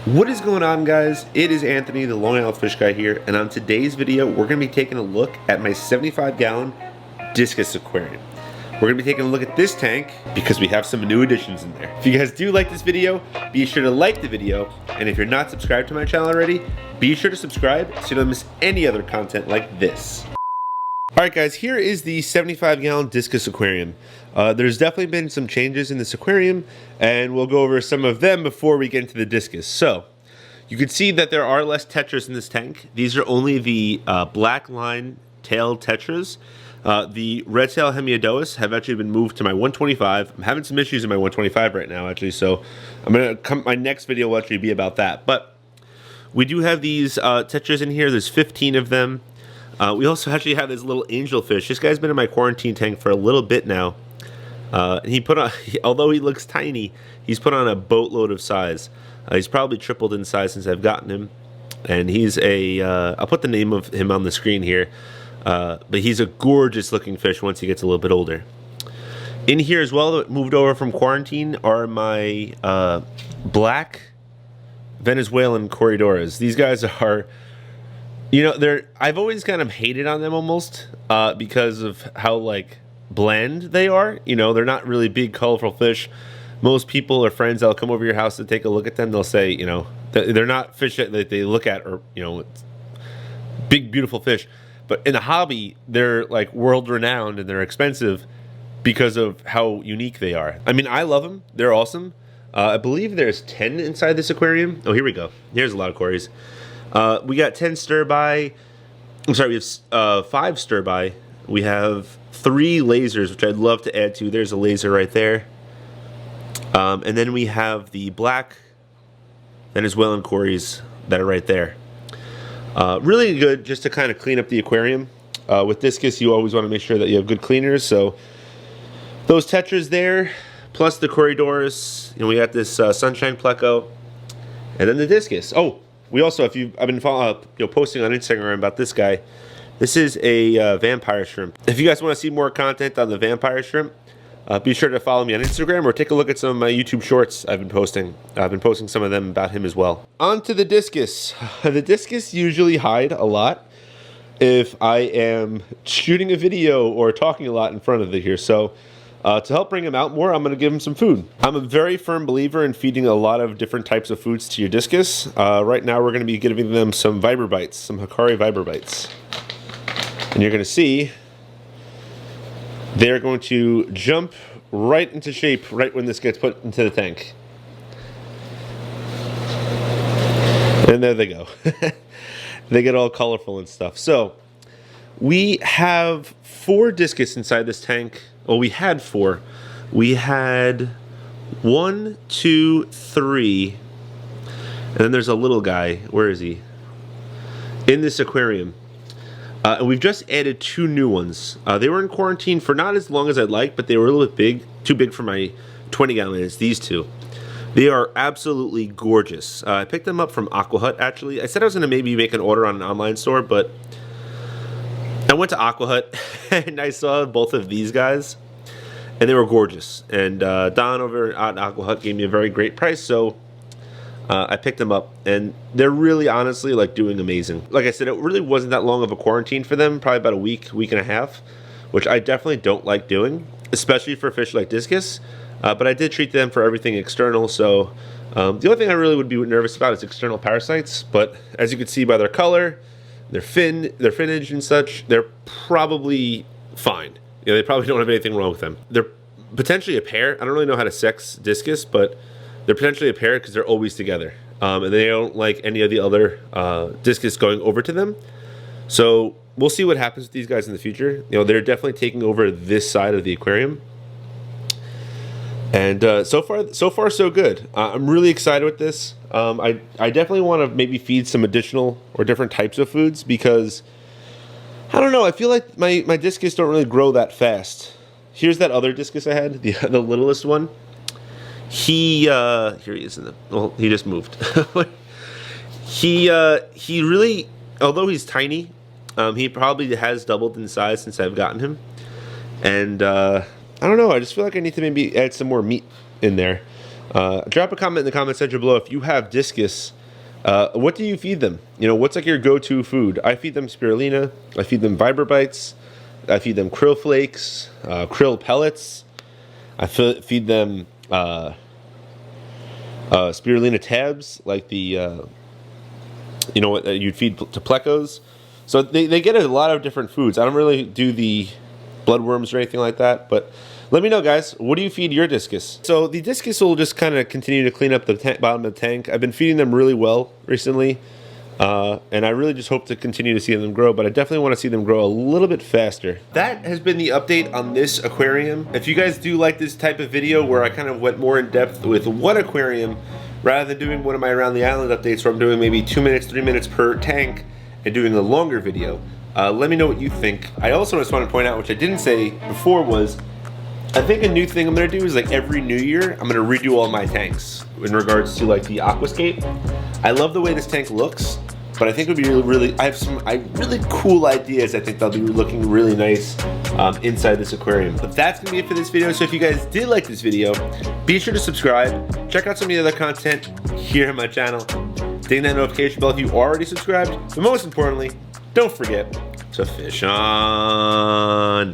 What is going on, guys? It is Anthony, the Long Island Fish Guy here, and on today's video we're going to be taking a look at my 75-gallon Discus aquarium. We're going to be taking a look at this tank because we have some new additions in there. If you guys do like this video, be sure to like the video, and if you're not subscribed to my channel already, be sure to subscribe so you don't miss any other content like this. Alright guys, here is the 75-gallon Discus aquarium. There's definitely been some changes in this aquarium, and we'll go over some of them before we get into the Discus. So, you can see that there are less tetras in this tank. These are only the black line tailed tetras. The red tail hemiodoas have actually been moved to my 125. I'm having some issues in my 125 right now, actually, so my next video will actually be about that. But we do have these tetras in here. There's 15 of them. We also actually have this little angelfish. This guy's been in my quarantine tank for a little bit now. And he put on, although he looks tiny, he's put on a boatload of size. He's probably tripled in size since I've gotten him. And he's I'll put the name of him on the screen here. But he's a gorgeous looking fish once he gets a little bit older. In here as well, that moved over from quarantine, are my black Venezuelan corridoras. These guys are, you know, I've always kind of hated on them almost because of how like bland they are. You know, they're not really big, colorful fish. Most people or friends that'll come over your house to take a look at them, they'll say, you know, they're not fish that they look at, or, you know, big, beautiful fish. But in the hobby, they're like world renowned and they're expensive because of how unique they are. I mean, I love them. They're awesome. I believe there's 10 inside this aquarium. Oh, here we go. Here's a lot of quarries. We got 10 stir-by. I'm sorry, we have 5 stir-by. We have 3 lasers, which I'd love to add to. There's a laser right there. And then we have the black Venezuelan cories that are right there. Really good just to kind of clean up the aquarium. With Discus, you always want to make sure that you have good cleaners. So those tetras there, plus the corridors. You know, we got this sunshine pleco, and then the Discus. Oh, we also, I've been posting on Instagram about this guy. This is a vampire shrimp. If you guys want to see more content on the vampire shrimp, be sure to follow me on Instagram or take a look at some of my YouTube shorts I've been posting. I've been posting some of them about him as well. On to the Discus. The Discus usually hide a lot if I am shooting a video or talking a lot in front of it here. So to help bring him out more, I'm going to give him some food. I'm a very firm believer in feeding a lot of different types of foods to your Discus. Right now we're going to be giving them some Viber Bites, some Hikari Viber Bites. And you're going to see they're going to jump right into shape right when this gets put into the tank. And there they go. They get all colorful and stuff. So we have 4 Discus inside this tank. Well, we had 4. We had 1, 2, 3, and then there's a little guy. Where is he? In this aquarium. And we've just added 2 new ones. They were in quarantine for not as long as I'd like, but they were a little bit big. Too big for my 20-gallon. It's these 2. They are absolutely gorgeous. I picked them up from Aqua Hut, actually. I said I was going to maybe make an order on an online store, but I went to Aqua Hut and I saw both of these guys, and they were gorgeous. And Don over at Aqua Hut gave me a very great price, so I picked them up, and they're really, honestly, like, doing amazing. Like I said, it really wasn't that long of a quarantine for them, probably about a week, week and a half, which I definitely don't like doing, especially for fish like Discus. But I did treat them for everything external, so the only thing I really would be nervous about is external parasites. But as you can see by their color, their finnage and such, they're probably fine. You know, they probably don't have anything wrong with them. They're potentially a pair. I don't really know how to sex Discus, but they're potentially a pair because they're always together. And they don't like any of the other Discus going over to them. So we'll see what happens with these guys in the future. You know, they're definitely taking over this side of the aquarium. And so far so good. I'm really excited with this. I definitely want to maybe feed some additional or different types of foods because, I don't know, I feel like my Discus don't really grow that fast. Here's that other Discus I had, the littlest one. Here he is well, he just moved. He really, although he's tiny, he probably has doubled in size since I've gotten him. And I don't know, I just feel like I need to maybe add some more meat in there. Drop a comment in the comment section below if you have Discus. What do you feed them? You know, what's like your go-to food? I feed them spirulina. I feed them Vibrobites. I feed them krill flakes, krill pellets. I feed them spirulina tabs, like the you know what you'd feed to plecos. So they get a lot of different foods. I don't really do the bloodworms or anything like that, but let me know, guys, what do you feed your Discus? So the Discus will just kind of continue to clean up the bottom of the tank. I've been feeding them really well recently, and I really just hope to continue to see them grow, but I definitely want to see them grow a little bit faster. That has been the update on this aquarium. If you guys do like this type of video where I kind of went more in depth with one aquarium, rather than doing one of my around the island updates where I'm doing maybe 2 minutes, 3 minutes per tank and doing a longer video, let me know what you think. I also just want to point out, which I didn't say before, was I think a new thing I'm gonna do is like every new year, I'm gonna redo all my tanks in regards to like the aquascape. I love the way this tank looks, but I think it would be really, I have some really cool ideas. I think they'll be looking really nice inside this aquarium. But that's gonna be it for this video. So if you guys did like this video, be sure to subscribe. Check out some of the other content here on my channel. Ding that notification bell if you already subscribed. But most importantly, don't forget to fish on.